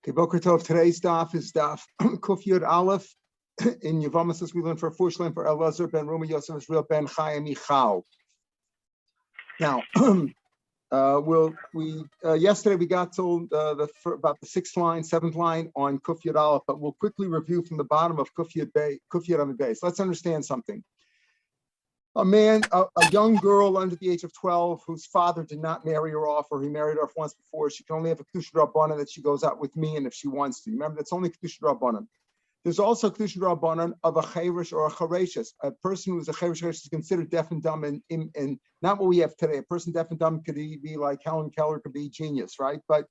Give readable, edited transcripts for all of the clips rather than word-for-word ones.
Okay, Boker Tov. Today's daf is daf Kuf Yud Aleph. In Yevmot, we learn for Fushlim for Elazar ben Ruma Yosef Israel ben Chaim Michal. Now, yesterday we got to about the sixth line, seventh line on Kuf Yud Aleph, but we'll quickly review from the bottom of Kuf Yud Amid Beis. Let's understand something. A young girl under the age of 12 whose father did not marry her off, or he married her off once before, she can only have a Kedusha Rabbanan that she goes out with me and if she wants to. Remember, that's only Kedusha Rabbanan. There's also Kedusha Rabbanan of a Chayrish or a Chareshus. A person who's a Chayrish is considered deaf and dumb, and not what we have today. A person deaf and dumb could be like Helen Keller, could be genius, right? But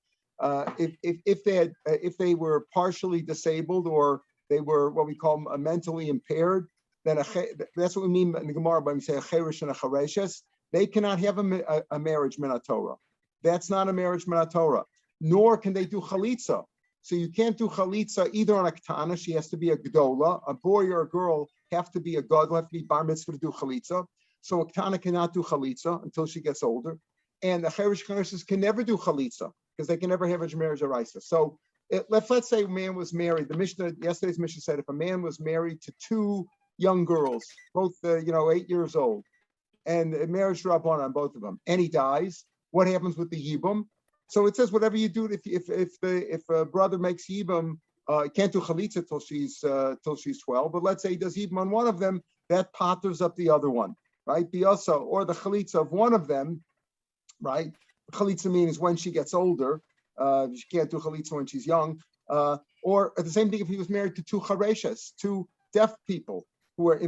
if they were partially disabled or they were what we call mentally impaired, then that's what we mean in the Gemara when we say a cherish and a chareshes. They cannot have a marriage min Torah. That's not a marriage min Torah. Nor can they do chalitza. So you can't do chalitza either on a ketana. She has to be a gdola. A boy or a girl have to be a gadol, have to be bar mitzvah to do chalitza. So a ketana cannot do chalitza until she gets older. And the cherish chareshes can never do chalitza because they can never have a marriage araisa. So let's say a man was married. The Mishnah, yesterday's Mishnah said if a man was married to two young girls, both 8 years old, and marriage rabbanan on both of them, and he dies, what happens with the yibum? So it says whatever you do, if a brother makes yibum, he can't do chalitza till she's 12. But let's say he does yibum on one of them, that potters up the other one, right? Biasa, or the chalitza of one of them, right? Chalitza means when she gets older. She can't do chalitza when she's young. Or the same thing if he was married to two chareshas, two deaf people who are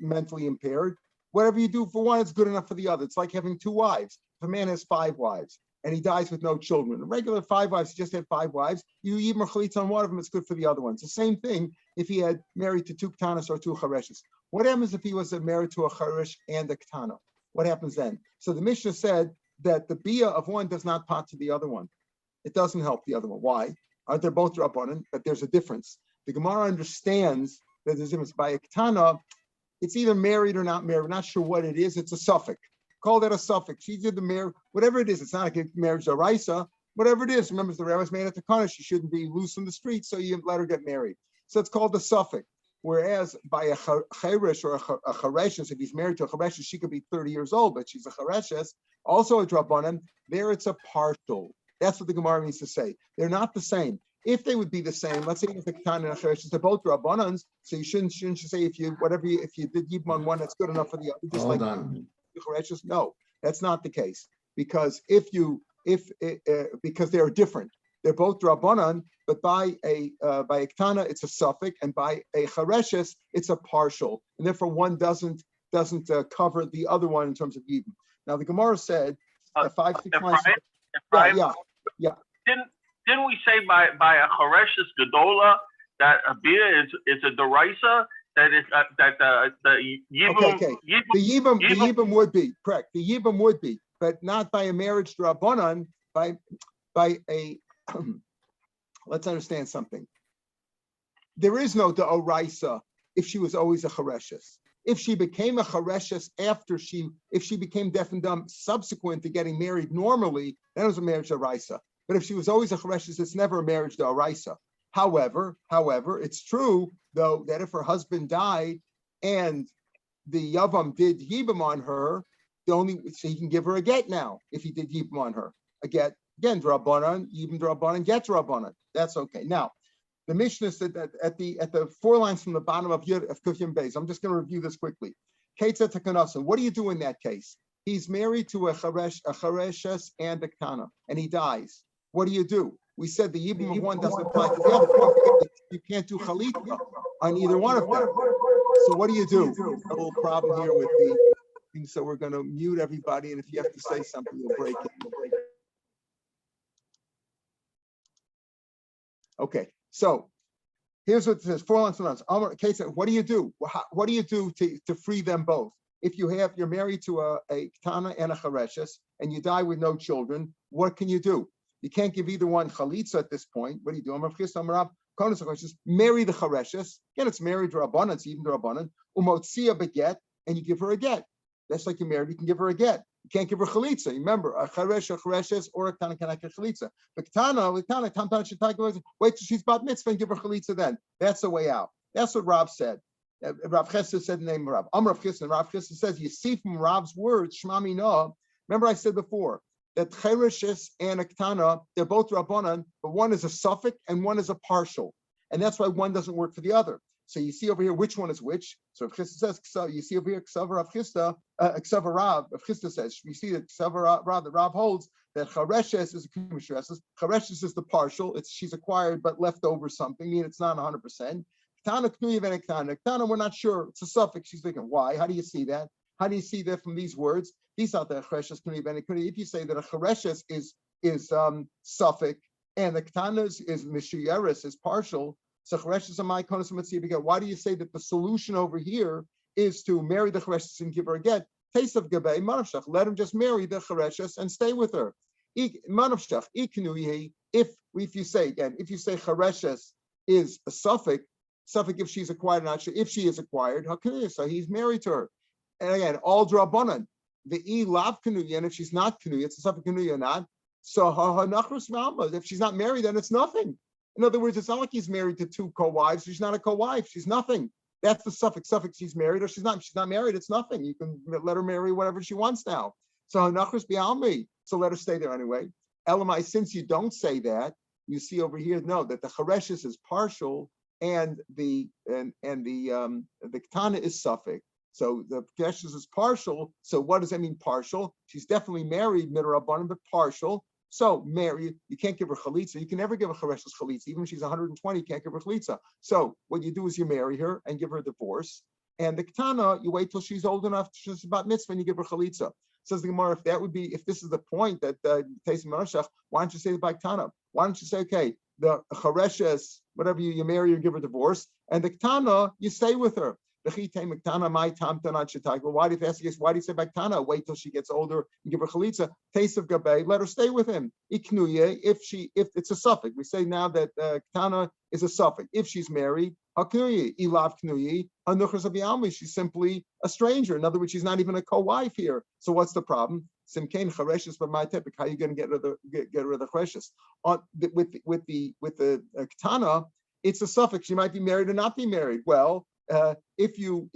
mentally impaired. Whatever you do for one, it's good enough for the other. It's like having two wives. If a man has 5 wives and he dies with no children, a regular 5 wives, he just had 5 wives, you even chalitza on one of them, it's good for the other ones. The same thing if he had married to 2 ktanas or 2 chareshes. What happens if he was married to a charesh and a ktana? What happens then? So the Mishnah said that the bia of one does not pot to the other one. It doesn't help the other one. Why? They're both rabbanan, but there's a difference. The Gemara understands that there's a difference. By a ketana, it's either married or not married. We're not sure what it is. It's a suffix. Call that a suffix. She's either married, whatever it is. It's not a marriage daraisa. Whatever it is. Remember, the rabbis made it to Kana. She shouldn't be loose in the street, so you let her get married. So it's called the suffix. Whereas by a chayrish or a chareshes, if he's married to a chareshes, she could be 30 years old, but she's a chareshes, also a drabanan. There it's a partial. That's what the Gemara means to say. They're not the same. If they would be the same, let's say if the Ketan and the Cheresh, they're both Rabbanans, so you shouldn't say if you did Yibam on one, that's good enough for the other. Just hold like on. No, that's not the case. Because because they are different. They're both Rabbanan, but by a Ketana, it's a suffix, and by a Chereshes, it's a partial. And therefore one doesn't cover the other one in terms of Yibam. Now the Gemara said 5, 6 months. Yeah. Didn't we say by a Chareshes Gedola that a bia is a deraisa, that is that the yibum? Okay. The yibum would be correct. The yibum would be, but not by a marriage to Rabbanan. By a let's understand something. There is no deoraisa if she was always a Chareshes. If she became a Chareshes if she became deaf and dumb subsequent to getting married normally, then it was a marriage to Raisa. But if she was always a chareshes, it's never a marriage to Araisa. However, it's true, though, that if her husband died and the Yavam did Yibam on her, so he can give her a get now if he did Yibam on her. A get, again, Drabanan, Yibam Drabanan, get Drabanan. That's okay. Now, the Mishnah said that at the 4 lines from the bottom of Kufim Beis, I'm just going to review this quickly. Ketzah Takanasan, what do you do in that case? He's married to a chareshes and a kana, and he dies. What do? We said the yibum of one doesn't apply to the other. You can't do chalitza on either one of them. So what do? A little problem here with the thing, so we're going to mute everybody, and if you have to say something, you'll break it. Okay, so here's what it says: 4 lines from us. What do? What do you do to free them both? If you're married to a ketana and a chareshes, and you die with no children, what can you do? You can't give either one chalitza at this point. What do you do? Marry the chareshes. Again, it's married to Rabbanan, it's even to Rabbanan. Umotzia beget, and you give her a get. That's like you're married, you can give her a get. You can't give her chalitza. Remember, a chareshes, or a ktana cannot get chalitza. But ktana, wait till she's bat mitzvah and give her chalitza then. That's the way out. That's what Rav said. Rav Chesed said the name of Rav. Rav Chesed says, you see from Rav's words, Shmami no. Remember I said before that chereshes and a ktana, they're both rabbanan, but one is a suffix and one is a partial. And that's why one doesn't work for the other. So you see over here which one is which. So if Chisda says, you see over here, Ksav Rav Chisda, Ksav Rav, if Chisda says, we see that Ksav Rav, that Rav holds that Chareshes is a Kumishreshes. Chareshes is the partial. She's acquired but left over something, meaning it's not 100%. Ktana, we're not sure. It's a suffix. She's thinking, why? How do you see that? How do you see that from these words? These are the Chareshes. If you say that a Chareshes is suffix and the Ktana is Mishiyeris, is partial. So why do you say that the solution over here is to marry the Chareshes and give her a get? Taste of Gabay, Manavshach. Let him just marry the Chareshes and stay with her. Manavshach, if you say again, if you say Chareshes is a suffix if she's acquired, not sure if she is acquired, so he's married to her. And again, all drabanan. The lav kanuya, and if she's not kanuya, it's a suffix kanuya or not. So if she's not married, then it's nothing. In other words, it's not like he's married to two co-wives. She's not a co-wife. She's nothing. That's the suffix. She's married or she's not. If she's not married, it's nothing. You can let her marry whatever she wants now. So hanachros bi'almi. So let her stay there anyway. Elamai, since you don't say that, you see over here, no, that the chareshes is partial and the ktana is suffix. So the chareshes is partial. So what does that mean? Partial. She's definitely married midrabanan, but partial. So Mary, you can't give her chalitza. You can never give a chareshes chalitza. Even if she's 120, you can't give her chalitza. So what you do is you marry her and give her a divorce. And the ketana, you wait till she's old enough, she's about mitzvah, and you give her chalitza. Says the Gemara, if this is the point that Teisim Marashach, why don't you say the ketana? Why don't you say, okay, the chareshes, whatever you marry or give her divorce, and the ketana, you stay with her. Why do you say Baktana? Wait till she gets older and give her chalitza. Taste of Gabay, let her stay with him. Iknuye, if it's a suffix. We say now that Ktana is a suffix. If she's married, Haknuye, Ilav Knuye, Hanuchas Abiyalmi, she's simply a stranger. In other words, she's not even a co-wife here. So what's the problem? Simkain Chareshes, but my typic, how are you going to get rid of the Chareshes? With the Ktana, it's a suffix. She might be married or not be married. Well, if you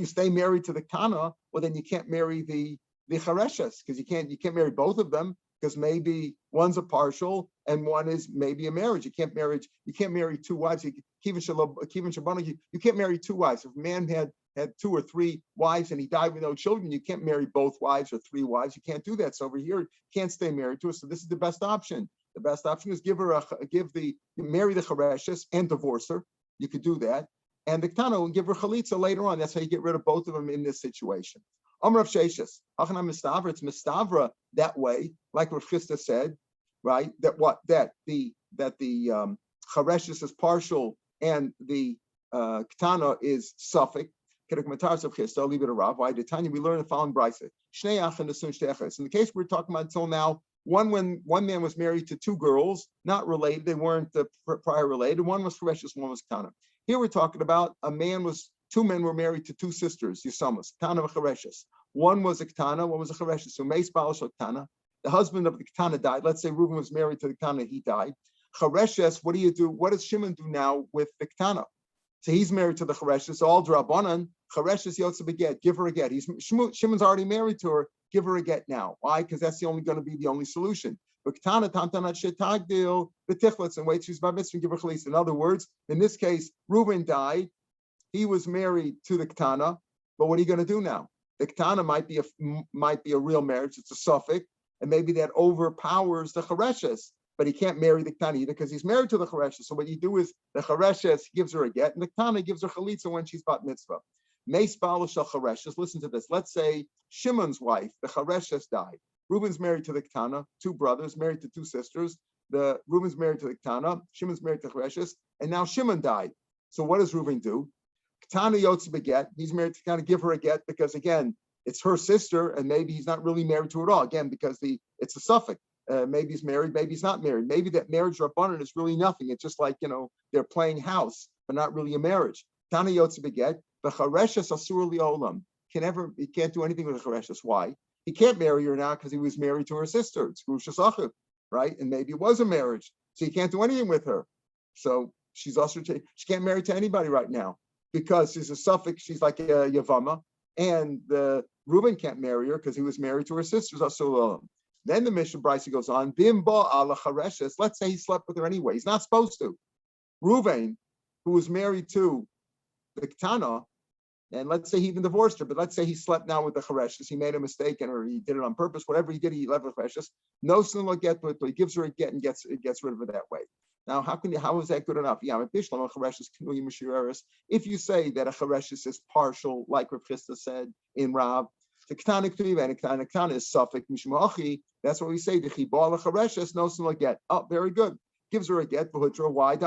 stay married to the Kana, well then you can't marry the Chareshes, because you can't marry both of them, because maybe one's a partial and one is maybe a marriage. You can't marry two wives. You can't marry two wives. If a man had two or three wives and he died with no children, you can't marry both wives or three wives. You can't do that. So over here, you can't stay married to her. So this is the best option. The best option is marry the Chareshes and divorce her. You could do that. And the Ktana will give her chalitza later on. That's how you get rid of both of them in this situation. Rav Sheshes, it's mistavra that way, like Rav Chisda said, right? That the Chareshes is partial and the Ktana is suffix. I'll leave it to Rav. Why? Tanya, we learn the following brisa. In the case we're talking about until now, one man was married to two girls, not related. They weren't prior related. One was Chareshes, one was Ktana. Here we're talking about two men were married to two sisters, Yisamas, Ktana and Chareshes. One was a Ktana, one was a Chareshes. So Meis Balash Ktana. The husband of the Ktana died. Let's say Reuben was married to the Ktana, he died. Chareshes, what do you do? What does Shimon do now with the Ktana? So he's married to the Chareshes. All Drabanan, Chareshes Yotze Beget, give her a get. Shimon's already married to her. Give her a get now. Why? Because that's going to be the only solution. But Ktana Tamtanat Shetagdil, the Tichlitz, and wait, she's by mitzvah, give her chalitza. In other words, in this case, Reuben died. He was married to the Ktana. But what are you going to do now? The Ktana might be a real marriage. It's a suffix, and maybe that overpowers the Chareshes. But he can't marry the Ktana either because he's married to the Chareshes. So what you do is the Chareshes gives her a get, and the Ktana gives her chalitza when she's bat mitzvah. Meis Balash Chareshes. Listen to this. Let's say Shimon's wife, the Chareshes, died. Reuben's married to the Ktana, two brothers, married to two sisters. Reuben's married to the Ktana, Shimon's married to Chareshes, and now Shimon died. So what does Reuben do? Ktana Yotze Beget. He's married to Ktana, give her a get, because again, it's her sister, and maybe he's not really married to her at all. Again, because it's a suffix. Maybe he's married, maybe he's not married. Maybe that marriage Rabbanan is really nothing. It's just like, they're playing house, but not really a marriage. Ktana Yotze Beget. The Chareshes Asur Liolam. he can't do anything with a Chareshes. Why? He can't marry her now because he was married to her sister. It's Grushas Achiv, right? And maybe it was a marriage, so he can't do anything with her. So she's also she can't marry to anybody right now because she's a suffix. She's like a Yavama, and the Reuben can't marry her because he was married to her sisters. Then the Mishnah Brisa goes on. Bimba ala Chareshes. Let's say he slept with her anyway. He's not supposed to. Reuven, who was married to the Ketana, and let's say he even divorced her, but let's say he slept now with the Chareshes. He made a mistake or he did it on purpose. Whatever he did, he left with Chareshes. No sin will get to it, but he gives her a get and gets rid of her that way. Now, how is that good enough? If you say that a Chareshes is partial, like Rav Chisda said in Rav, the Ketana is suffix mishmachi. That's what we say. The chibal Chareshes, no sin will get. Oh, very good. Gives her a get. Why?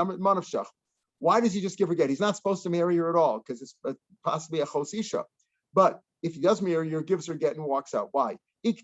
Why does he just give her a get? He's not supposed to marry her at all because it's possibly a chosisha. But if he does marry her, gives her a get and walks out. Why? If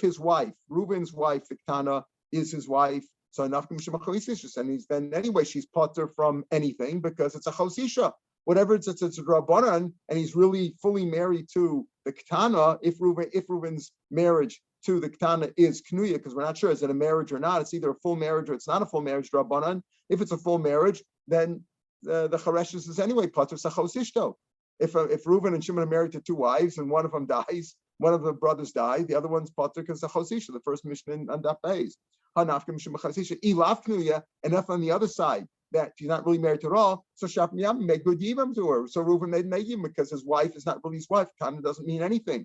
his wife, Reuben's wife, the Ketana, is his wife, so enough and he's then anyway she's potter from anything because it's a chosisha. Whatever it's a rabbanan, and he's really fully married to the Ketana. If Reuben's marriage to the Ketana is knuya, because we're not sure is it a marriage or not. It's either a full marriage or it's not a full marriage. Rabbanan. If it's a full marriage, then the Chareshes is anyway potter sachosishto. If Reuben and Shimon are married to two wives and one of them dies, one of the brothers died, the other one's potter because chosisha. The first mission on Daf Beis. Hanafkim Shimon chosisha ilaf knuya, and if on the other side that she's not really married to her at all, so Shapim Yam made good yibam to her. So Reuben made yibam because his wife is not really his wife. Kana doesn't mean anything,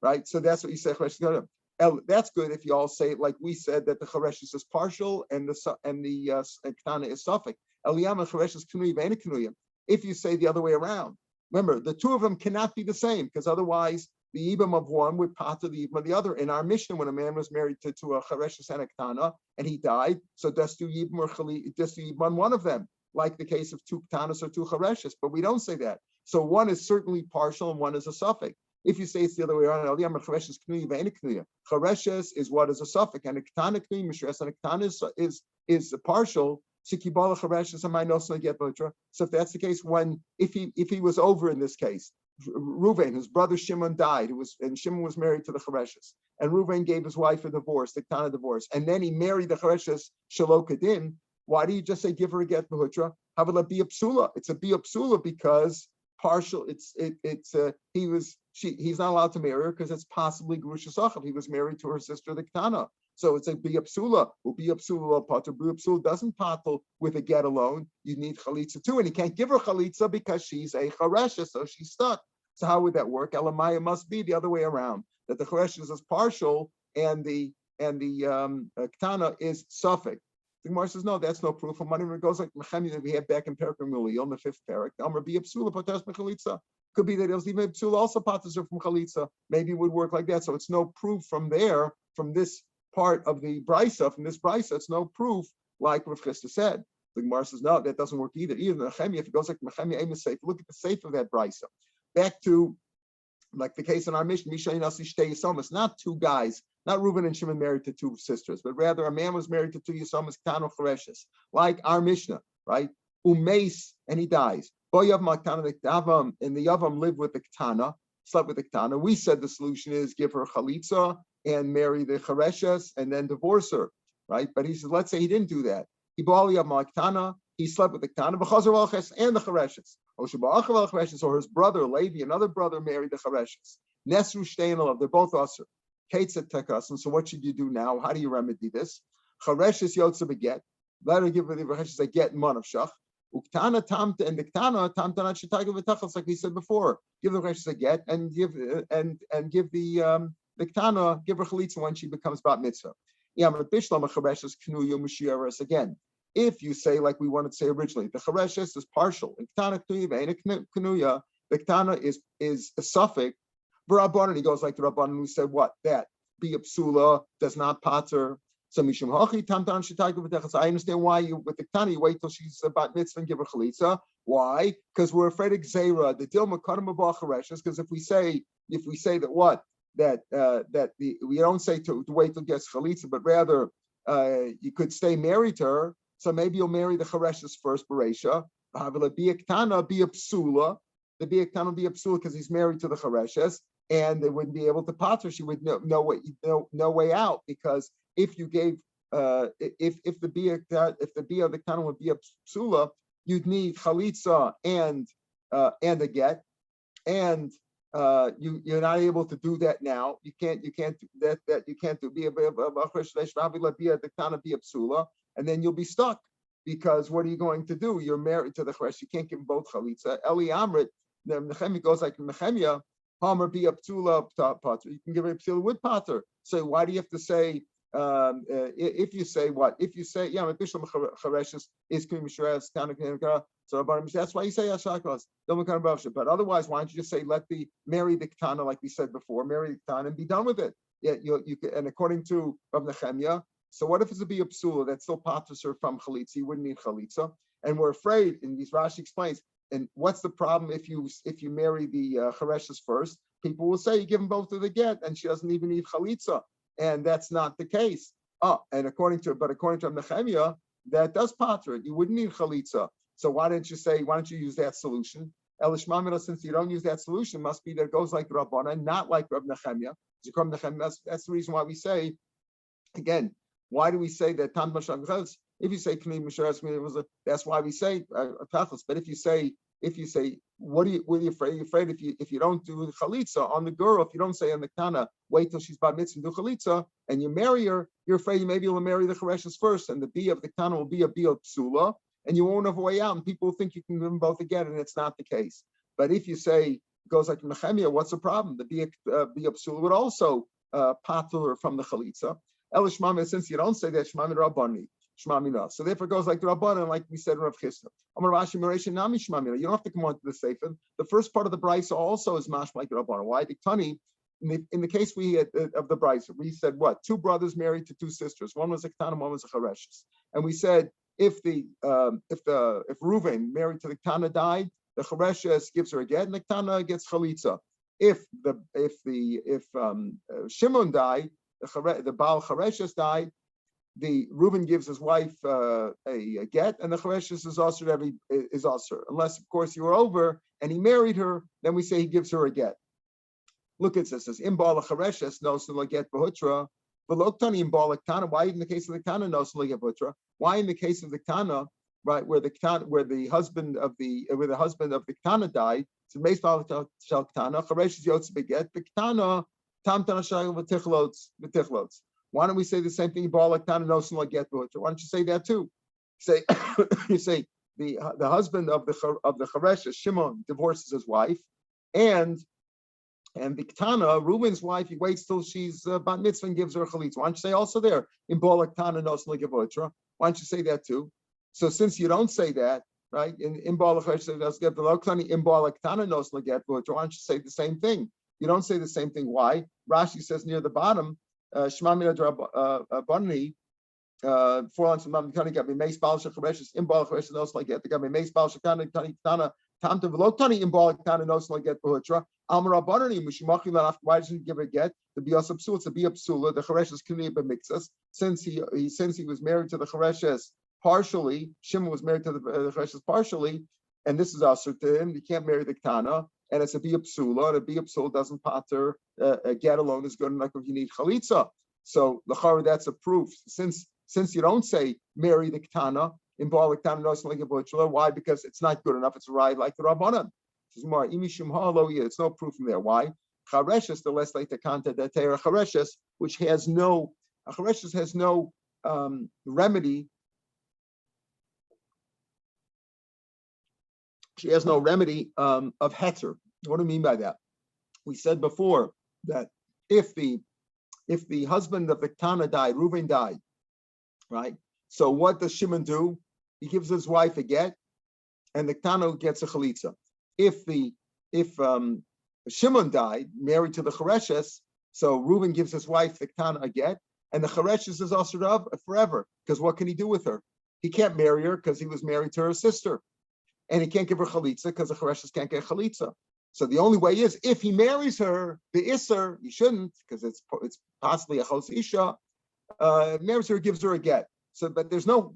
right? So that's what you say. That's good if you all say it like we said that the Chareshes is partial and the Ketana is suffix. Eliyam Chareshes Knuya Ve'ena Knuya. If you say the other way around, remember the two of them cannot be the same because otherwise the Ibam of one would pata the Ibam of the other. In our mission, when a man was married to a Chareshes and a Ketana and he died, so does do Ibam or Chali, does do Ibam one of them, like the case of two Ketanas or two Chareshes. But we don't say that. So one is certainly partial and one is a suffix. If you say it's the other way around, Chareshes is what is a suffix, and a Ketana Knuya Mishres, and a Ketana is a partial. So if that's the case, if he was over in this case, Reuven, his brother Shimon died, and Shimon was married to the Chareshes, and Reuven gave his wife a divorce, the Ketana divorce, and then he married the Chareshes Shelo Kedin. Why do you just say give her a get behutra? Have it be a psula? It's a be a psula because partial. He's not allowed to marry her because it's possibly Grushas Achiv. He was married to her sister, the Ketana. So it's a be a psula. Will be a psula pater. Be a psula doesn't patel with a get alone. You need chalitza too, and he can't give her chalitza because she's a charesha, so she's stuck. So how would that work? Elamaya must be the other way around. That the charesha is partial and the Ketana is suffix. The Gemara says, no, that's no proof. And when it goes like Mechemi that we have back in Perek Muliyah, the fifth parak, Amar be a psula patas mechalitza. Could be that it was even a psula also patas from chalitza. Maybe it would work like that. So it's no proof from there, from this part of the brisa, from this brisa, it's no proof like Rav Chisda said. The Gemara says, no, that doesn't work either. Either Mechemi, if it goes like Mechemi Amos Seif, look at the Seif of that brisa. Back to like the case in our mission, Misha Yinasi Shtei Yisomas, not two guys. Not Reuben and Shimon married to two sisters, but rather a man was married to two Yisomas, Ketana Chareshes, like our Mishnah, right? Umeis, and he dies. Boyav Makana the Yavam, and the Yavam lived with the Ketana, slept with the Ketana. We said the solution is give her chalitza and marry the Chareshes and then divorce her, right? But he says, let's say he didn't do that. He slept with the Ketana, and the Chareshes. Or his brother, Levi, another brother, married the Chareshes. Nesru Shteinalav, they're both usher. And so what should you do now? How do you remedy this? Chareshes yotza beget. Let her give the Chareshes a get manavshach. Uktana tamta and the Ktana tamtanat shetaga v'tachas, like we said before. Give the Chareshes a get and give the Ktana, give her chalitza when she becomes bat mitzvah. Yamar bishlam chareshes knuya mushiaras again. If you say like we wanted to say originally, the Chareshes is partial. And Ktana knuya ve'ena knuya, the Ktana is a suffix. Rabbanan, he goes like the Rabbanan who said what? That be a psula does not pater. So Mishum Hachi Tamtan Shitaiku V'Techas. I understand why you with the Ketana you wait till she's about mitzvah and give her chalitza. Why? Because we're afraid of Gzeira, the Dilma Kadam Abal Chareshes. Because if we say that what? That we don't say to wait till gets chalitza, but rather you could stay married to her. So maybe you'll marry the Chareshes first, Bereisha. Have it be a Ketana, be a psula. the Bia Ketana would be a psula because he's married to the Chareshes, and they wouldn't be able to pater. She would no way out, because if you gave if the Bia of the Ketana would be a psula, you'd need chalitza and a get, and you're not able to do that now. You can't do that you can't do be a psula, and then you'll be stuck, because what are you going to do? You're married to the Charesh. You can't give them both chalitza. Eli Amrit, the Nechemia goes like Nechemia, Palmer be a psula pater. You can give a psula with pater. So why do you have to say? If you say what? If you say, yeah, Chareshes is Krimishares, so that's why you say Ashakos. But otherwise, why don't you just say marry the Ketana, like we said before, marry the Ketana and be done with it? Yeah, you can, and according to Rav Nechemia, so what if it's a psula that still patters her from chalitza? You wouldn't need chalitza, and we're afraid. And these Rashi explains. And what's the problem if you marry the Chareshes first? People will say you give them both to the get, and she doesn't even need chalitza, and that's not the case. And according to Nechemia, that does pater it. You wouldn't need chalitza. So why don't you use that solution? Elishmamina, since you don't use that solution, must be that it goes like Rabbana, not like Rav Nechemia. That's the reason why we say, again, why do we say that Tam Mashal? If you say K'nei Misharas, that's why we say Tachlis. But if you say, what are you afraid? You're afraid if you don't do the chalitza on the girl, if you don't say on the Kana, wait till she's bar mitzvah and do chalitza, and you marry her, you're afraid maybe you'll marry the Chareshes first, and the B of the Kana will be a B of psula, and you won't have a way out, and people will think you can give them both again, and it's not the case. But if you say, it goes like Nechemia, what's the problem? The B of psula would also pater from the chalitza. Elishmamina, since you don't say that, Shmamina Rabbani. So therefore it goes like the Rabbanan, like we said in Rav Chisda. You don't have to come on to the Sefer. The first part of the Brisa also is mashma like the Rabbanan. Why? In the case we had of the Brisa, we said what? Two brothers married to two sisters. One was a Ketana, one was a Chareshes. And we said if Reuven married to the Ketana died, the Chareshes gives her a get, and the Ketana gets chalitza. If Shimon died, the Baal Chareshes died, the Reuben gives his wife a get, and the Chareshes is also, unless of course you were over and he married her, then we say he gives her a get. Look at this: in Baal Chareshes no so get behutra, v'loktani in Baal Ketana. Why in the case of the Kana no so get behutra? Why in the case of the Kana, right, where the husband of the Kana died? So Meis Baal Shal Ketana Chareshes yotz beget Ketana tam tanashayil v'tichlots. Why don't we say the same thing? Why don't you say that too? You say the husband of the Charesh, Shimon, divorces his wife, and the Ketana, Reuben's wife, he waits till she's bat mitzvah and gives her a chalitza. Why don't you say also there in Baal Ketana nosel gevutra? Why don't you say that too? So since you don't say that, right, in Baal Charesh does get the Lokani in Baal Ketana nosel gevutra, why don't you say the same thing? You don't say the same thing. Why? Rashi says near the bottom. Shmamina Drabani, 4 lines from Mamikani got me Mace Balsha Chareshes, Imbal Chareshes, also like that. They got me Mace Balsha Kana, Tana, Tam to Velotani, Imbal Kana, also like that. Pohutra, Amara Barani, Mushimaki, why doesn't he give a get? The Biasa Psula, it's a Bia Psula, the Chareshes Kuniba mixes. Since he was married to the Chareshes partially, Shimon was married to the Chareshes partially, and this is also to him, you can't marry the Kana. And it's a Bia Psula, and a Bia Psula doesn't pater, a get alone is good enough if you need chalitza. So, l'chara, that's a proof. Since you don't say marry the Ketana, in Baal Ketana, no, it's like a butcher. Why? Because it's not good enough. It's right like the Rabbanan. It's no proof from there. Why? Chareshes, the less like the Kanta that they are Chareshes, which has no remedy. She has no remedy of heter. What do I mean by that? We said before that if the husband of the Ketana died, Reuven died, right? So what does Shimon do? He gives his wife a get, and the Ketana gets a chalitza. If Shimon died, married to the Chareshes, so Reuven gives his wife the Ketana a get, and the Chareshes is also forever, because what can he do with her? He can't marry her because he was married to her sister. And he can't give her chalitza because the Chareshes can't get chalitza. So the only way is if he marries her, the Isser, he shouldn't, because it's possibly a Chos Isha, marries her, gives her a get. So, but there's no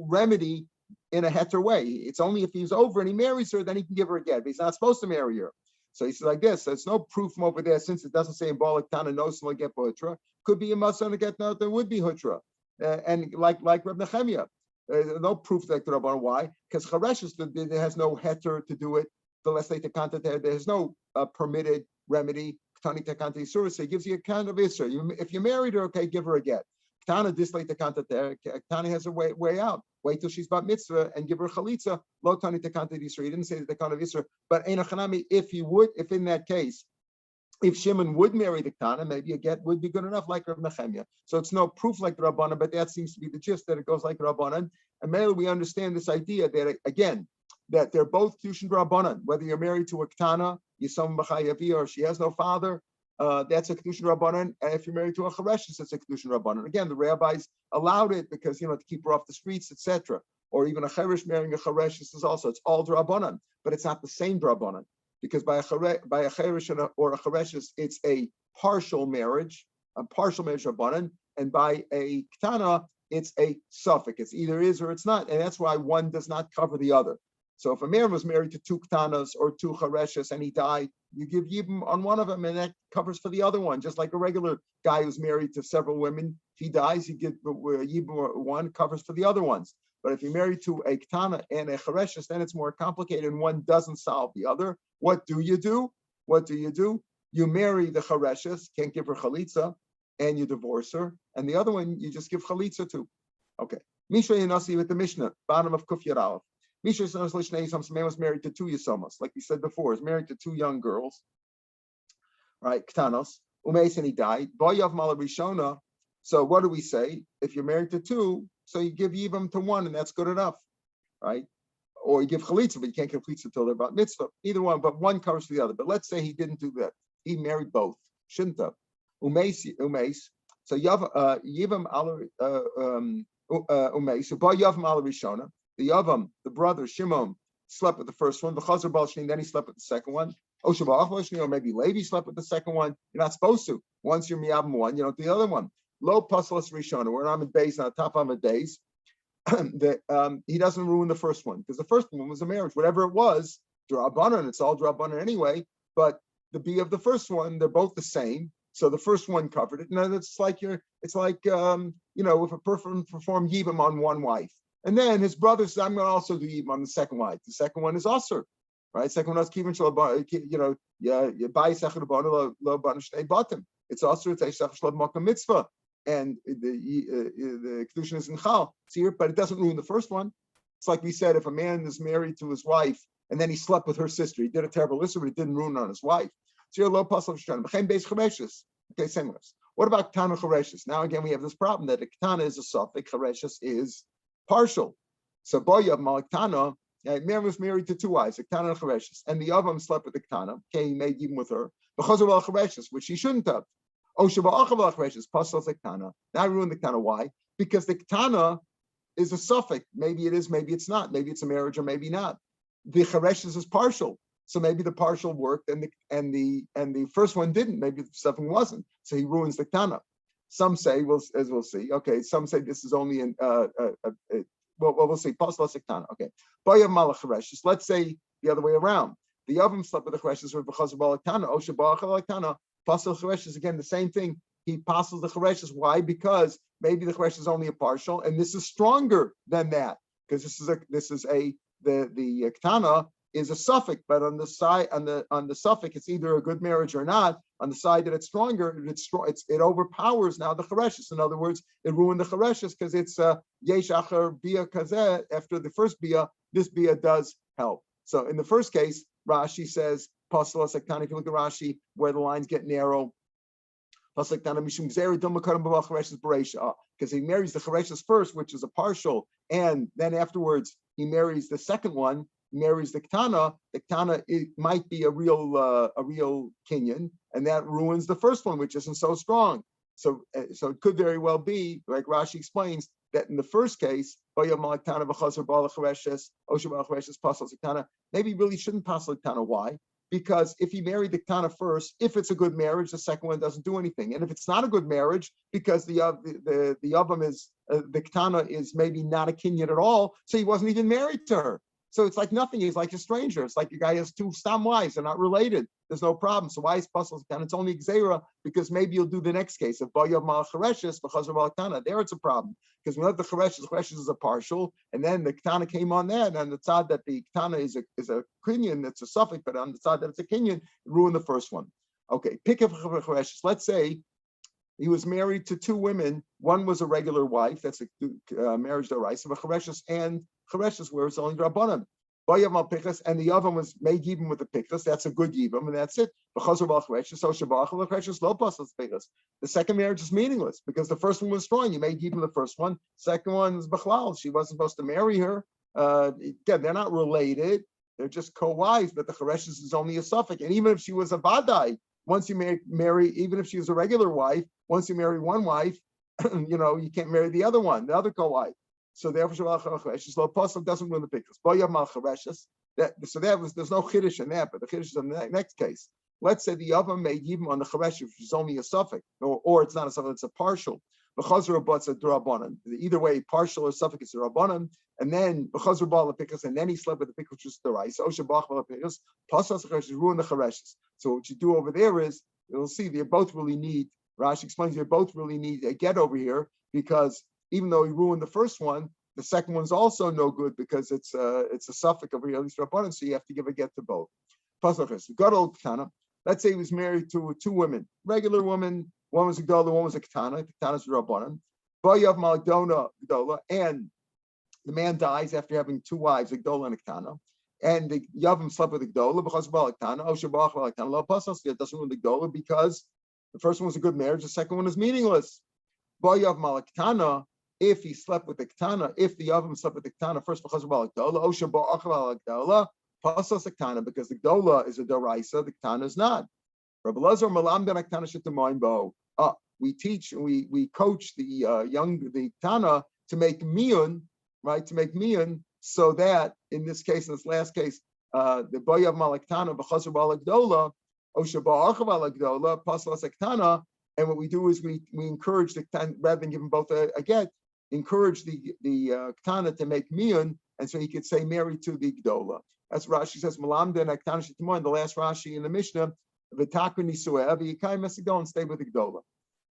remedy in a heter way. It's only if he's over and he marries her, then he can give her a get, but he's not supposed to marry her. So he says like this, there's no proof from over there, since it doesn't say in Balak Tana, no someone get hutra. Could be a Masa to get, no, there would be hutra. And like Reb Nechemia, no proof that Rabban. Why? Because Chareshes, there has no heter to do it. The less they tekanta there, there's no permitted remedy. Tani tekanta isur, so he gives you a kind of isur. If you married her, okay, give her a get. Tana dislate tekanta there. Tani has a way out. Wait till she's bat mitzvah and give her chalitza. Lo tani tekanta isur. He didn't say the kind of isur, but einachanami, if in that case, if Shimon would marry the Tana, maybe a get would be good enough, like Rav Nechemia. So it's no proof like the Rabbanan, but that seems to be the gist, that it goes like Rabbanan. And mainly we understand this idea that, again, that they're both Kedushin Rabbanan. Whether you're married to a Ketana, Yisam B'chayavi, or she has no father, that's a Kedushin Rabbanan. And if you're married to a Chareshes, it's a Kedushin Rabbanan. Again, the rabbis allowed it because, to keep her off the streets, etc. Or even a Cheresh marrying a Chareshes is also, it's all Rabbanan, but it's not the same Rabbanan. Because by a cheresh or a chereshes, it's a partial marriage rabbanan, and by a ketana, it's a suffix. It's either is or it's not, and that's why one does not cover the other. So if a man was married to two ketanas or two chereshes and he died, you give yibum on one of them, and that covers for the other one. Just like a regular guy who's married to several women, if he dies, you give yibum one, covers for the other ones. But if you're married to a ketana and a chereshes, then it's more complicated, and one doesn't solve the other. What do you do? You marry the chereshes, can't give her chalitza, and you divorce her. And the other one, you just give chalitza to. Okay. Misha Yanasi with the Mishnah, bottom of Kuf Yud Aleph. Misha Yanasi, man was married to two Yisomos, like we said before, is married to two young girls, right? Ktanos. Umeis, and he died. Boyav Malarishona. So what do we say? If you're married to two, so you give Yivam to one, and that's good enough, right? Or you give chalitza, but you can't give chalitza until they're about mitzvah. Either one, but one covers for the other. But let's say he didn't do that. He married both. Shouldn't have. Umeis. So Yivam Umeis. So Ba Yavam Ala Rishona. The Yavam, the brother Shimon, slept with the first one. The Chazar Bal Shni, then he slept with the second one. Or maybe Levi slept with the second one. You're not supposed to. Once you're Miyavim one, you don't do the other one. Low Puzzles Rishona. We're on the base, on top of the days. That he doesn't ruin the first one, because the first one was a marriage, whatever it was, Drabanan, it's all Drabanan anyway. But the B of the first one, they're both the same. So the first one covered it. And it's like if a person performed Yibam on one wife, and then his brother says, I'm going to also do Yibam on the second wife. The second one is Asur, right? Second one is Kivin Shalabah, you buy Sechadabana, Lo Banashnei Batim. It's Asur, it's Eishach Shalab Makam Mitzvah. And the Kedushin is in Chal, but it doesn't ruin the first one. It's like we said, if a man is married to his wife and then he slept with her sister, he did a terrible issue, but it didn't ruin on his wife. So you're low pasal shana. Okay, same with us. What about Ketana Chereshes? Now again, we have this problem that a Ketana is a suffix, Chereshes is partial. So Boyav Malaktana, man was married to two wives, a Ketana and Chereshes, and the Yavam slept with the Ketana. Okay, he made even with her, which he shouldn't have. Now I ruined the Ketana. Why? Because the Ketana is a suffix. Maybe it is, maybe it's not. Maybe it's a marriage or maybe not. The Chereshes is partial. So maybe the partial worked and the first one didn't. Maybe the second wasn't. So he ruins the Ketana. Some say, as we'll see. Okay, some say this is only in we'll see. Okay. Let's say the other way around. The Yavam slept with the Chereshes with because of Balakana. Osha Balakana. Pasal Chereshes, again, the same thing. He passes the Chereshes. Why? Because maybe the Chereshes is only a partial, and this is stronger than that, because the Ketana is a suffix, but on the side on the suffix, it's either a good marriage or not. On the side that it's stronger, it overpowers now the Chereshes. In other words, it ruined the Chereshes because it's yesh acher bia kazeh. After the first bia, this bia does help. So in the first case, Rashi says, Pasal Sektana, if you look at Rashi, where the lines get narrow, because he marries the Chereshes first, which is a partial, and then afterwards he marries the second one, marries the Ketana. The Ketana, it might be a real kinyan, and that ruins the first one, which isn't so strong. So it could very well be, like Rashi explains, that in the first case, maybe really shouldn't pass the Ketana. Why? because if he married the Ketana first, if it's a good marriage, the second one doesn't do anything. And if it's not a good marriage, because the Yavam is, the Ketana is maybe not a Kenyan at all, so he wasn't even married to her. So it's like nothing. He's like a stranger. It's like a guy has two stam wives. They're not related. There's no problem. So why is puzzles? And it's only Xera because maybe you'll do the next case of Bayav Mal Chareshes because of Ketana. There it's a problem because we have the Chareshes is a partial, and then the Ketana came on that, and the tzad that the Ketana is a Kenyan, it's a suffix, but on the tzad that it's a Kenyan, ruined the first one. Okay, pick up Chareshes. Let's say he was married to two women. One was a regular wife. That's a marriage d'oraisa. But Chareshes and Chareshes where it's only Rabbanan. Bayav Mal Pichas, and the other one was made Yibam with the Pichas. That's a good Yibam, and that's it. The second marriage is meaningless because the first one was strong. You made Yibam the first one. Second one is Bechlal. She wasn't supposed to marry her. Again, they're not related. They're just co-wives, but the Chareshes is only a suffix. And even if she was a Vadai, once you marry, even if she was a regular wife, once you marry one wife, you can't marry the other one, the other co-wife. So therefore, Chareshes doesn't ruin the pictures. So there's no chiddush in that, but the chiddush is in the next case. Let's say the Yavam made Yibam on the Chareshes, which is only a suffix, or it's not a suffix, it's a partial. Either way, partial or suffix is a rabbanon, and then and then he slept with the pick, which is the rice. Ruin the Chareshes. So what you do over there is you'll see they both really need. Rashi explains they both really need a get over here because even though he ruined the first one, the second one's also no good because it's a suffix over here, at least rabbanon. So you have to give a get to both. Gadol Ketana. Let's say he was married to two women, regular woman. One was a Gdola, one was a Ketana. Ketana is rabbanon. Bayav Maldona Gdola, and the man dies after having two wives, a Gdola and a Ketana. And the Yavam slept with the Gdola because of Ketana. Oshabach Ketana lo pasas. It doesn't ruin the Gdola because the first one was a good marriage. The second one is meaningless. Bayav Malaketana. If he slept with the Ketana, if the Yavam slept with the Ketana first because of Gdola, Oshabach Gdola pasas Ketana because the Gdola is a deraisa, the Ketana is not. Rabbi Lazar Malamdan Ketana Shetamoimbo. We teach, we coach the the Tana to make miyun, right? To make miyun, so that in this case, in this last case, the Bayav Malak Tana b'chazur b'alagdola, Oshabah Achav alagdola, paslas Tana, and what we do is we encourage the Tana, rather than give them both a get, encourage the Tana to make miyun, and so he could say married to the Gdola. That's Rashi says Malamdan Ketana Shetamoim, the last Rashi in the Mishnah. V'takra nisuah, v'yikayim has to go and stay with the Gdola.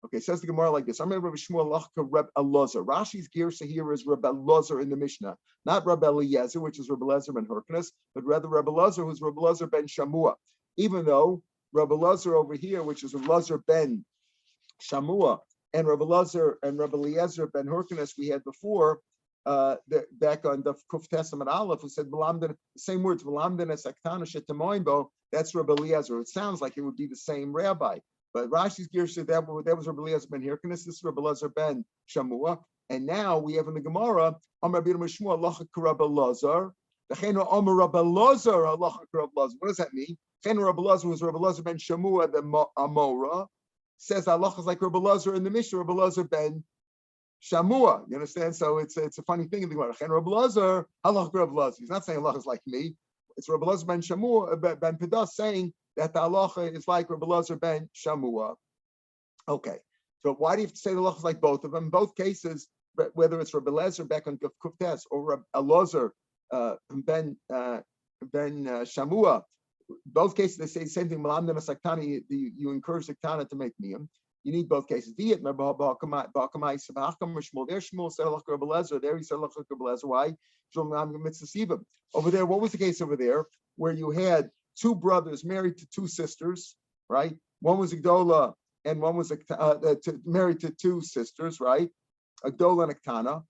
Okay, says the Gemara like this. I'm Rabbi Shmuel Lachka Reb Elazar. Rashi's girsa here is Reb Elazar in the Mishnah, not Reb Eliezer, which is Reb Elazar ben Hyrcanus, but rather Reb Elazar, who's Reb Elazar ben Shamua. Even though Reb Elazar over here, which is Reb Elazar ben Shamua, and Reb Elazar and Reb Eliezer ben Hyrcanus we had before, back on the Kuf Testament Aleph, who said the same words, that's Reb Eliezer. It sounds like it would be the same rabbi. But Rashi's gear said that was Rabbi Eliezer ben Hyrcanus, this is Rabbi Elazar ben Shamua. And now we have in the Gemara, what does that mean? Rabbi Elazar was Rabbi Elazar ben Shamua, the Amora, says Allah is like Rabbi Elazar in the Mishnah, Rabbi Elazar ben Shamua. You understand? So it's a funny thing in the Gemara. Rabbi Elazar, Allah Rabbi Elazar. He's not saying Allah is like me. It's Rabbi Elazar ben Shamua, ben Pedas saying that the halacha is like Rabbi Elazar ben Shamua. Okay, so why do you have to say the halacha is like both of them? In both cases, whether it's Rabbi Elazar back on Kuftes or Rabbi Elazar ben Shamua, both cases they say the same thing. You encourage the Tana to make niyam. You need both cases. There Shmuel said halacha Rabbi Elazar. There he said halacha Rabbi Elazar. Why? Over there, what was the case over there where you had two brothers married to two sisters, right? One was a Gdola and one was married to two sisters, right? A Gdola and a Ketana.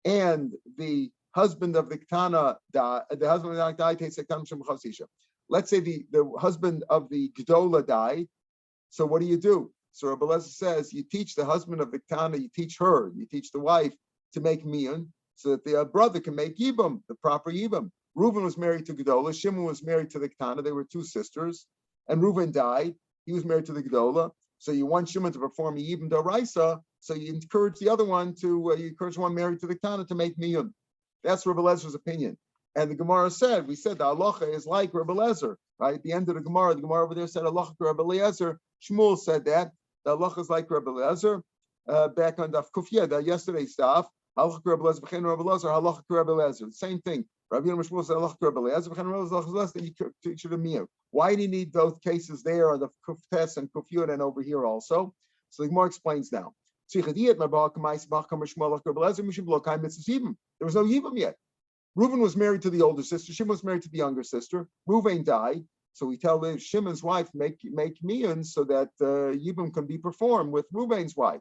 And the husband of the Ketana died. The husband of the Ketana died. Let's say the husband of the Gdola died. So what do? So Rabbi Elazar says you teach the husband of the Ketana, you teach the wife to make miyun, so that the brother can make yibam, the proper yibam. Reuben was married to Gdola. Shimon was married to the Ketana. They were two sisters. And Reuben died. He was married to the Gdola. So you want Shimon to perform a Yibam Doraisa. So you encourage the other one you encourage one married to the Ketana to make Miyun. That's Rabbi Elazar's opinion. And the Gemara said, we said the halacha is like Rebbe Eliezer, right? At the end of the Gemara over there said halacha Rebbe Eliezer. Shmuel said that the halacha is like Rebbe Eliezer. Back on Daf Kufya, yesterday's stuff. Halacha Rebbe Eliezer, v'chein Rebbe Eliezer, halacha Rebbe Eliezer. Same thing. Rabbi Shmuel said halacha Rebbe Eliezer, v'chein Rebbe Eliezer, then you teach it a miyah. Why do you need those cases there on the Kuftes and Kufyud and over here also? So the Gemara explains now. There was no Yibam yet. Reuven was married to the older sister. Shimon was married to the younger sister. Reuven died, so we tell Shimon's wife make miyan so that Yibam can be performed with Reuven's wife.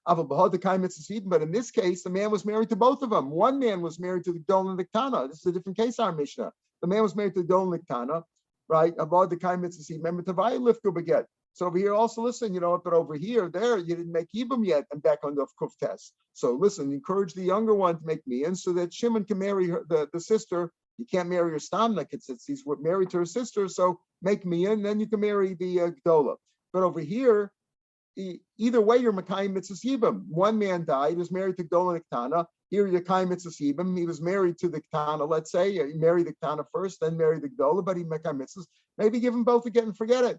But in this case, the man was married to both of them. One man was married to the Gdol and the Ktana. This is a different case, our Mishnah. The man was married to the Gdol and the Ktana, right? About the Kai Mitzvah. Remember, Tavai Lifku Baget. So over here, also listen, but over here, there, you didn't make Yibam yet, and back on the Kuftes. So listen, encourage the younger one to make miyan so that Shimon can marry her, the sister. You can't marry her Stamna, since he's married to her sister, so make miyan, then you can marry the Gdola. But over here, either way, you're Makayim Mitzvah Yibam. One man died, he was married to Gdola and Ktana. Here, you're Makayim Mitzvah Yibam. He was married to the Ktana, let's say. He married the Ktana first, then married the Gdola, but he Makayim Mitzvahs. Maybe give them both again and forget it.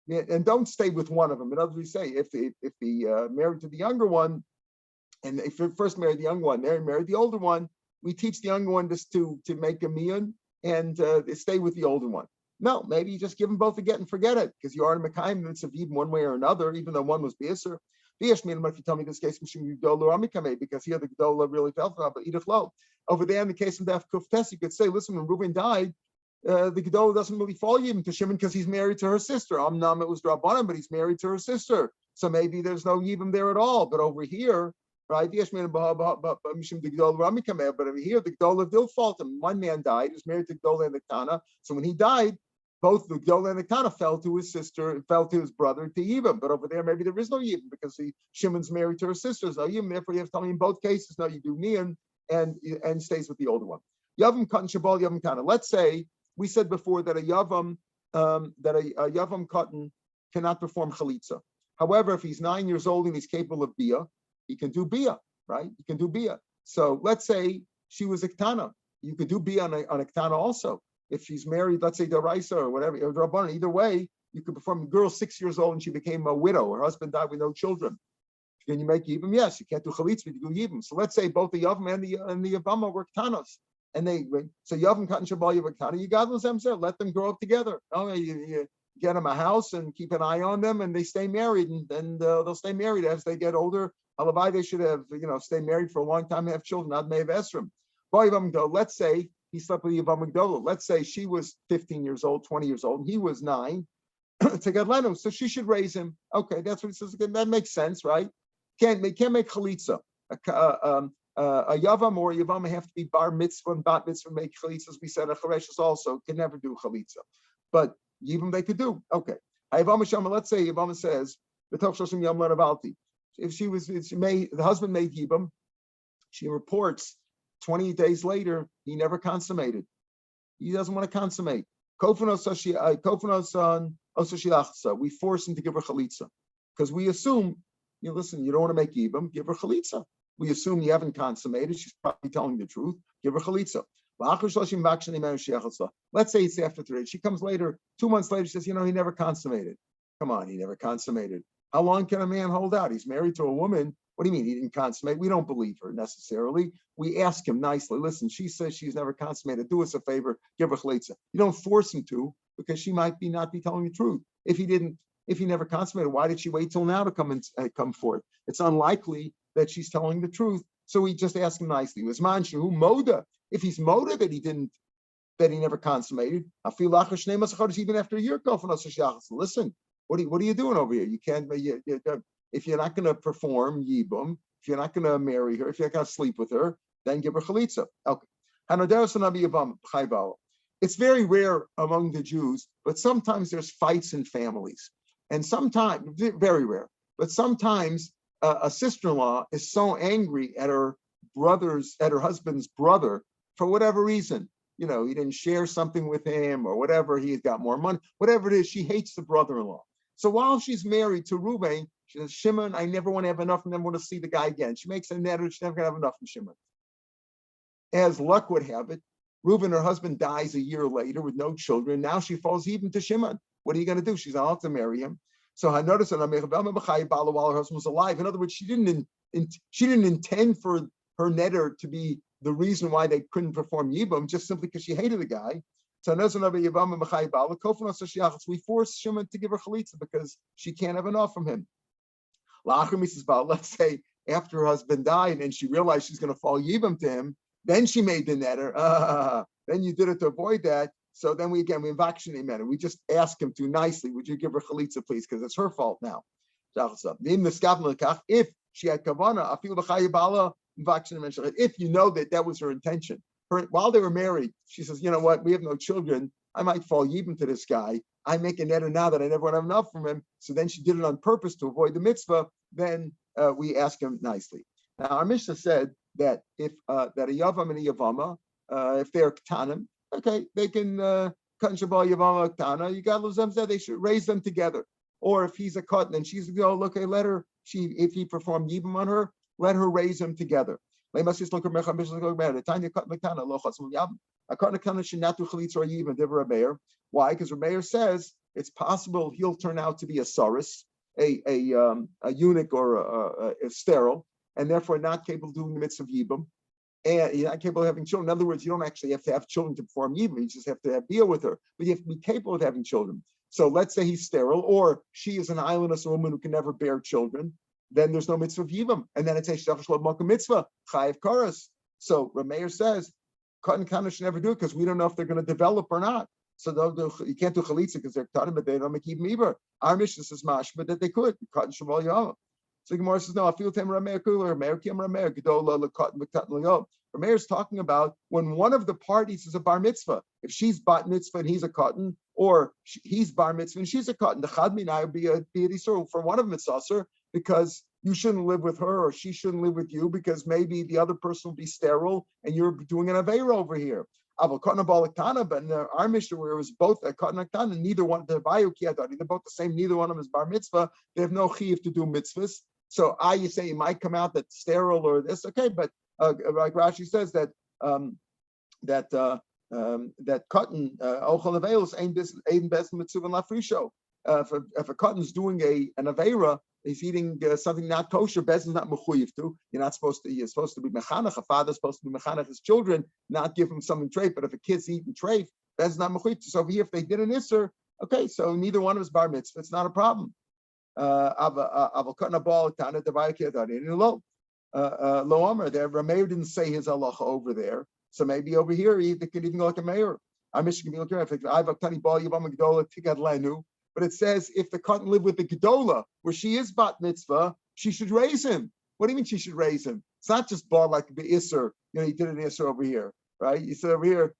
And don't stay with one of them. In other words, we say if he married to the younger one, and if he first married the younger one, married the older one, we teach the younger one just to make a miyan and stay with the older one. No, maybe you just give them both a get and forget it, because you are in Mekayim Mitzvah even one way or another, even though one was Beiser. If you tell me this case, because here the Gdola really fell for but Idachlo. Over there in the case of Daf Kuftes, you could say, listen, when Reuben died, the Gdola doesn't really fall even to Shimon because he's married to her sister. Amnam, it was Drabanan, but he's married to her sister. So maybe there's no Yibam there at all. But over here, right? But over here, the Gdola did fault him. One man died, he was married to Gdola and the Ktana. So when he died, both the Gdola and the Ktana fell to his sister, fell to his brother, to Yibam. But over there, maybe there is no Yibam because Shimon's married to her sister. So Yibam, therefore you have to tell me in both cases, no, you do miyan and stays with the older one. Yavam Katan Shabal, Yavam Ktana. Let's say, we said before that a Yavam Katan cannot perform Chalitza. However, if he's 9 years old and he's capable of Bia, he can do Bia, right? He can do Bia. So let's say she was a Ktana. You could do Bia on a Ktana also. If she's married, let's say Daraisa or whatever, or Rabbanan, either way, you could perform. A girl 6 years old and she became a widow. Her husband died with no children. Can you make Yibam? Yes, you can't do Chalitza, but you do Yibam. So let's say both the Yavam and the Yavama were Ktanos. And so Yavam Katan Shabal Yavam Ktana, you got them, let them grow up together. You get them a house and keep an eye on them, and they stay married, and they'll stay married as they get older. Halabai, they should have, stay married for a long time and have children. Not may have Esrim. Let's say he slept with Yavam Gdola. Let's say she was 15 years old, 20 years old, and he was 9. To get Lenu, so she should raise him. Okay, that's what it says. Again, that makes sense, right? Can't make Chalitza. A Yavam or a Yavam have to be bar mitzvah and bat mitzvah, make chalitza, as we said. A Chareshes also can never do chalitza, but Yivam they could do. Okay. Let's say Yavam says, if the husband made Yibam, she reports 20 days later, he never consummated. He doesn't want to consummate. We force him to give her chalitza because we assume, listen, you don't want to make Yibam, give her chalitza. We assume you haven't consummated. She's probably telling the truth. Give her chalitza. Let's say it's after 3 days. She comes later, 2 months later, she says, he never consummated. Come on, he never consummated. How long can a man hold out? He's married to a woman. What do you mean he didn't consummate? We don't believe her necessarily. We ask him nicely, listen, she says she's never consummated. Do us a favor, give her chalitza. You don't force him to, because she might not be telling the truth. If he never consummated, why did she wait till now to come forth? It's unlikely that she's telling the truth. So we just ask him nicely. Was Manshu Moda? If he's Moda that he never consummated, even after a year, listen, what are you doing over here? You can't. If you're not going to perform Yibum, if you're not going to marry her, if you're not going to sleep with her, then give her chalitza. Okay. It's very rare among the Jews, but sometimes there's fights in families, and sometimes very rare. But sometimes a sister-in-law is so angry at her husband's brother for whatever reason. He didn't share something with him or whatever. He's got more money, whatever it is. She hates the brother-in-law. So while she's married to Reuben, she says, Shimon, I never want to have enough and never want to see the guy again. She makes a net, she's never going to have enough from Shimon. As luck would have it, Reuven, her husband, dies a year later with no children. Now she falls even to Shimon. What are you going to do? She's not allowed to marry him. So I noticed that while her husband was alive. In other words, she didn't intend for her netter to be the reason why they couldn't perform Yibam, just simply because she hated the guy. So we forced Shimon to give her chalitza because she can't have enough from him. Let's say after her husband died and she realized she's going to fall Yibam to him, then she made the netter. Then you did it to avoid that. So then we vaccinate matter. We just ask him to nicely, would you give her chalitza, please? Because it's her fault now. If she had kavana, if you know that was her intention. While they were married, she says, you know what, we have no children. I might fall even to this guy. I make a netter now that I never want to have enough from him. So then she did it on purpose to avoid the mitzvah. Then we ask him nicely. Now our Mishnah said that if that a yavam and a yavama, if they're ktanim, okay, they can cut and shabal yavama ktana. You got Luzam said they should raise them together. Or if he's a katan and she's a girl, okay, let her. If he performed yibam on her, let her raise them together. Why? Because Rav Meir says it's possible he'll turn out to be a saris, a eunuch or a sterile, and therefore not capable of doing the mitzvah of yibam, and you're not capable of having children. In other words, you don't actually have to have children to perform yibam. You just have to deal with her, but you have to be capable of having children. So let's say he's sterile, or she is an islandess woman who can never bear children. Then there's no mitzvah of yibam, and then it's a shtav shlov malka mitzvah chayiv karas. So Rav Meir says, cut and kana should never do it because we don't know if they're going to develop or not. So you can't do chalitza because they're cutting, but they don't make yibam either. Our Mishnah says mashma that they could cut and shaval yom. So Gemara says no. I feel tem Rav Meir kula Rav Meir kim Rav Meir gedola lekatan v'katan l'yom. Rav Meir is talking about when one of the parties is a bar mitzvah. If she's bat mitzvah and he's a cotton, or he's bar mitzvah and she's a cotton, the chad minai would be a isur for one of them it's asur, because you shouldn't live with her or she shouldn't live with you because maybe the other person will be sterile and you're doing an aveira over here. But in our Mishnah where it was both a cotton and cotton, neither one, they're both the same, neither one of them is bar mitzvah, they have no chiyuv to do mitzvahs. So you say it might come out that sterile or this, okay, but like Rashi says that that cotton ochel aveilus ain't best mitzvah lafrisho. If a cotton's doing an aveira, he's eating something not kosher, Bezin's not mechuyev to. You're supposed to be mechanech. A father's supposed to be mechanech his children, not give him something treif. But if a kid's eating treif, Bezin's not mechuyev to. So over here, if they did an isser, okay, so neither one of us bar mitzvah. It's not a problem. Lo Amar there. Rav Meir didn't say his halacha over there, so maybe over here he could even go like a mayor. But it says if the cotton lived with the gedola, where she is bat mitzvah, she should raise him. What do you mean she should raise him? It's not just bar like the isser. You know, he did an isser over here, right? You said over here,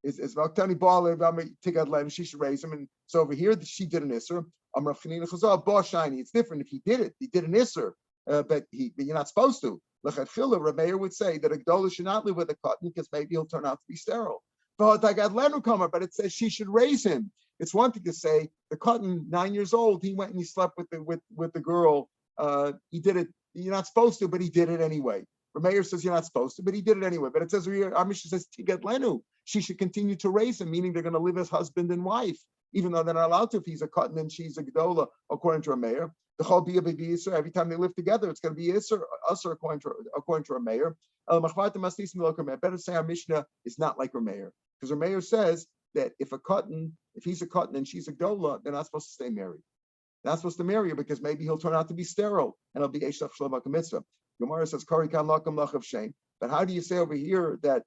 it's Vaktani Bala, she should raise him. And so over here, she did an isser. It's different if he did it. He did an isser, but you're not supposed to. Rav Meir would say that a gedola should not live with a cotton because maybe he'll turn out to be sterile. But it says she should raise him. It's one thing to say the cotton 9 years old, he went and he slept with the girl. He did it. You're not supposed to, but he did it anyway. Rav Meir says you're not supposed to, but he did it anyway. But it says here, our Mishnah says Tigad Lenu. She should continue to raise him, meaning they're going to live as husband and wife, even though they're not allowed to if he's a cotton and she's a gedola, according to Rav Meir. The whole be a baby Yisr. Every time they live together, it's going to be Yisr, Usr, according to Rav Meir. Better say our Mishnah is not like Rav Meir. Because Rav Meir says that if he's a cotton and she's a gedola, they're not supposed to stay married. They're not supposed to marry her because maybe he'll turn out to be sterile and it'll be Eishtaf Shlomaka Mitzvah. Gemara says, Kari Kan Lakam Lach of Shame. But how do you say over here that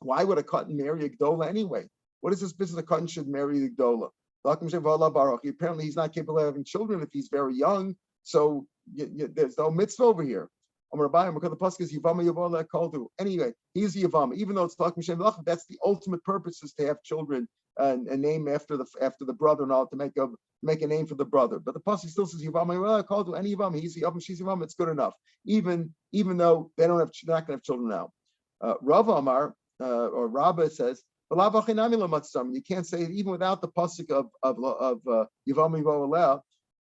why would a cotton marry a gedola anyway? What is this business? A cotton should marry the gedola? Apparently, he's not capable of having children if he's very young. So there's no mitzvah over here. Anyway, he's the Yavama. Even though it's talking Shem Lach, that's the ultimate purpose is to have children and name after the brother and all to make a name for the brother. But the pasuk still says Yavama. Called to any Yavama. He's the Yavam. She's Yavama. It's good enough. Even though they're not going to have children now. Rav Amar or Rabba says. You can't say it even without the pasuk of Yavama Yavama.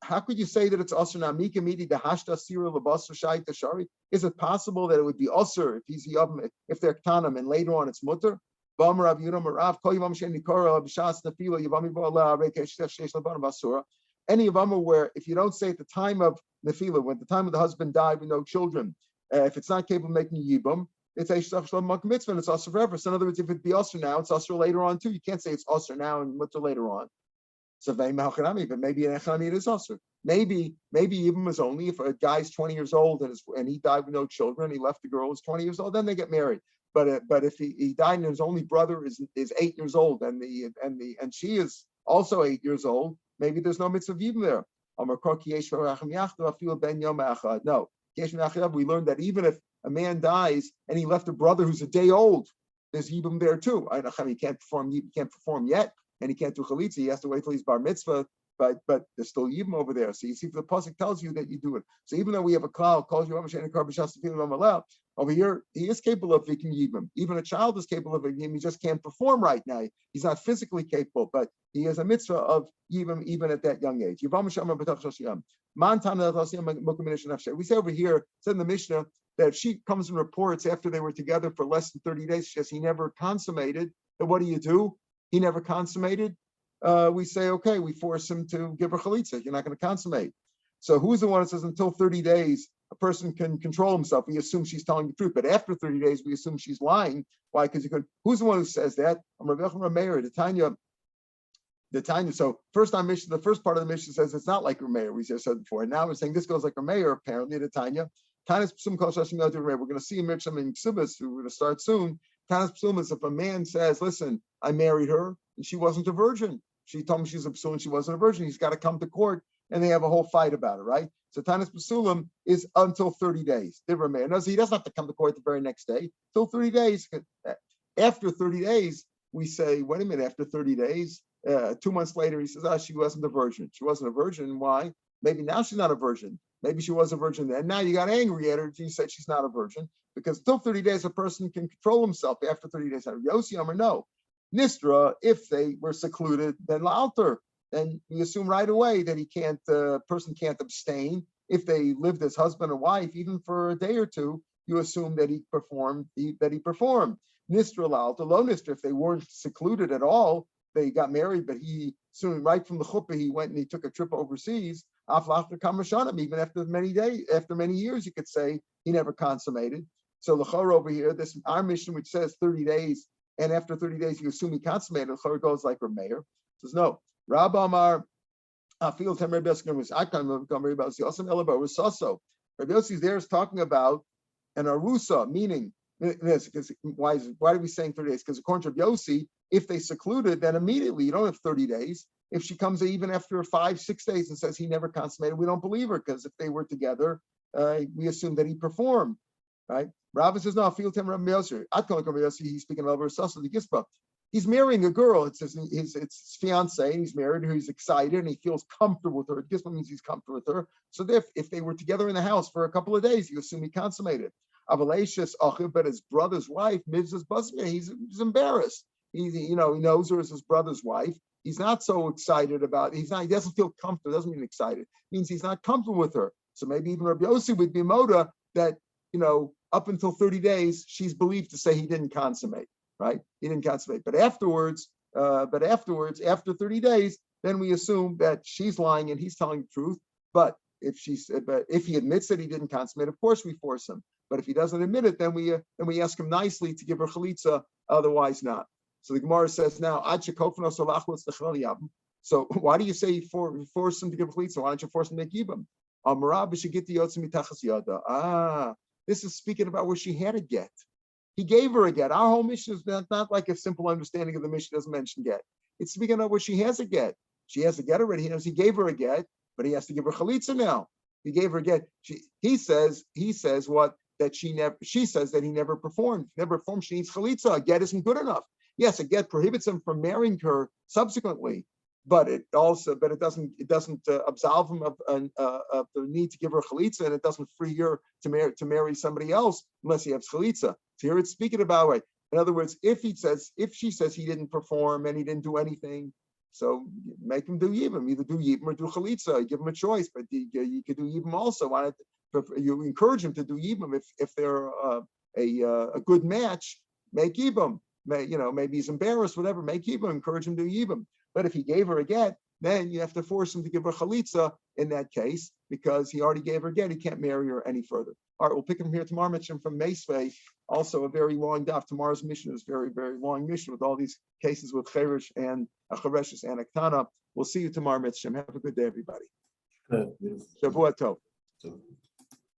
how could you say that it's usher now? Mika midi the hashta sira labasar shai tashari. Is it possible that it would be usher if he's yavim, if they're ktanim, and later on it's mutter? Any yavama where if you don't say at the time of nefila, when the time of the husband died with no children, if it's not capable of making yibam, it's a mitzvah and it's usher forever. So in other words, if it be usher now, it's usher later on too. You can't say it's usher now and mutter later on. So but maybe an echanami is usher. Maybe even was only if a guy's 20 years old and he died with no children, he left the girl who's 20 years old, then they get married. But if he died and his only brother is 8 years old and she is also 8 years old, maybe there's no mitzvah even there. No, we learned that even if a man dies and he left a brother who's a day old, there's yibum there too. He can't perform yet. And he can't do chalitza, he has to wait till he's bar mitzvah, but there's still yibum over there. So you see, the pasuk tells you that you do it. So even though we have a cloud calls you over here, he is capable of making yibum. Even a child is capable of making yibum. He just can't perform right now. He's not physically capable, but he has a mitzvah of yibum even at that young age. We say over here, said in the Mishnah, that if she comes and reports after they were together for less than 30 days, she says he never consummated, then what do? He never consummated. We say, okay, we force him to give her chalitza. You're not going to consummate. So who's the one that says until 30 days, a person can control himself? We assume she's telling the truth. But after 30 days, we assume she's lying. Why? Because you could. Who's the one who says that? Rav Meir, the Tanya. So the first part of the mission says it's not like Rav Meir, we just said before. And now we're saying this goes like Rav Meir, apparently, the Tanya. We're going to see in Mitzvah in Ksubas, who we're going to start soon. Tanas Psum is if a man says, listen, I married her and she wasn't a virgin. She told me she's a psul and she wasn't a virgin. He's got to come to court and they have a whole fight about it, right? So Tanas Psulim is until 30 days. He doesn't have to come to court the very next day. Till 30 days. After 30 days, we say, wait a minute, after 30 days, 2 months later, he says, she wasn't a virgin. She wasn't a virgin. Why? Maybe now she's not a virgin. Maybe she was a virgin then. Now you got angry at her. You said she's not a virgin. Because until 30 days, a person can control himself. After 30 days, Yossi Amar, no. Nistra, if they were secluded, then La'alter. Then we assume right away that person can't abstain. If they lived as husband and wife, even for a day or two, you assume that he performed. Nistra La'alter, low Nistra, if they weren't secluded at all, they got married, but he soon, right from the chuppah, he went and he took a trip overseas. Even after many years, you could say he never consummated. So l'chor over here, this our mission which says 30 days, and after 30 days you assume he consummated. L'chor goes like Rav Meir. Says no. Rab Amar, Afil Tem Rabbi Yossi was Akam Rabbi Yossi Osam Elaba Rusaso. Rabbi Yossi there is talking about an arusa, meaning because why are we saying 30 days? Because according to Rabbi Yossi, if they secluded, then immediately you don't have 30 days. If she comes even after 5-6 days and says he never consummated, we don't believe her because if they were together, we assume that he performed, right? Rav says, no, I feel Rabbi Yossi. He's speaking of Sasa the Gispa. He's marrying a girl. It's his fiance, and he's married her. He's excited and he feels comfortable with her. Gispa means he's comfortable with her. So if they were together in the house for a couple of days, you assume he consummated. Avalashis Achiv, but his brother's wife, Mrs. Busman, he's embarrassed. He knows her as his brother's wife. He's not so excited about it. He doesn't feel comfortable. Doesn't mean excited. It means he's not comfortable with her. So maybe even Rabbi Yossi would be moda that, up until 30 days, she's believed to say he didn't consummate, right? He didn't consummate. But afterwards, after 30 days, then we assume that she's lying and he's telling the truth. But if he admits that he didn't consummate, of course we force him. But if he doesn't admit it, then we ask him nicely to give her chalitza, otherwise not. So the Gemara says now, so why do you say force him to give chalitza? Why don't you force him to make yibam? This is speaking about where she had a get. He gave her a get. Our whole mission is not like a simple understanding of the mission doesn't mention get. It's speaking about where she has a get. She has a get already. He knows he gave her a get, but he has to give her chalitza now. He gave her a get. He says what? That she says that he never performed. Never performed. She needs chalitza. A get isn't good enough. Yes, a get prohibits him from marrying her subsequently, but it doesn't absolve him of the need to give her chalitza, and it doesn't free her to marry somebody else unless he has chalitza. So here it's speaking about, right? In other words, if she says he didn't perform and he didn't do anything, So make them do yibum, either do yibum or do chalitza. You give them a choice, but you could do yibum also. You encourage them to do yibum if they're a good match. Make yibum. Maybe he's embarrassed, whatever. Make yibum. Encourage him to do yibum. But if he gave her a get, then you have to force him to give her chalitza in that case because he already gave her a get. He can't marry her any further. All right, we'll pick him here tomorrow. Mention from Meisvei, also a very long daf. Tomorrow's mission is very, very long mission with all these cases with Cherish and Achareshes and Aktana. We'll see you tomorrow, Mitzvah. Have a good day, everybody. Good. Beautiful. Shavua Tov.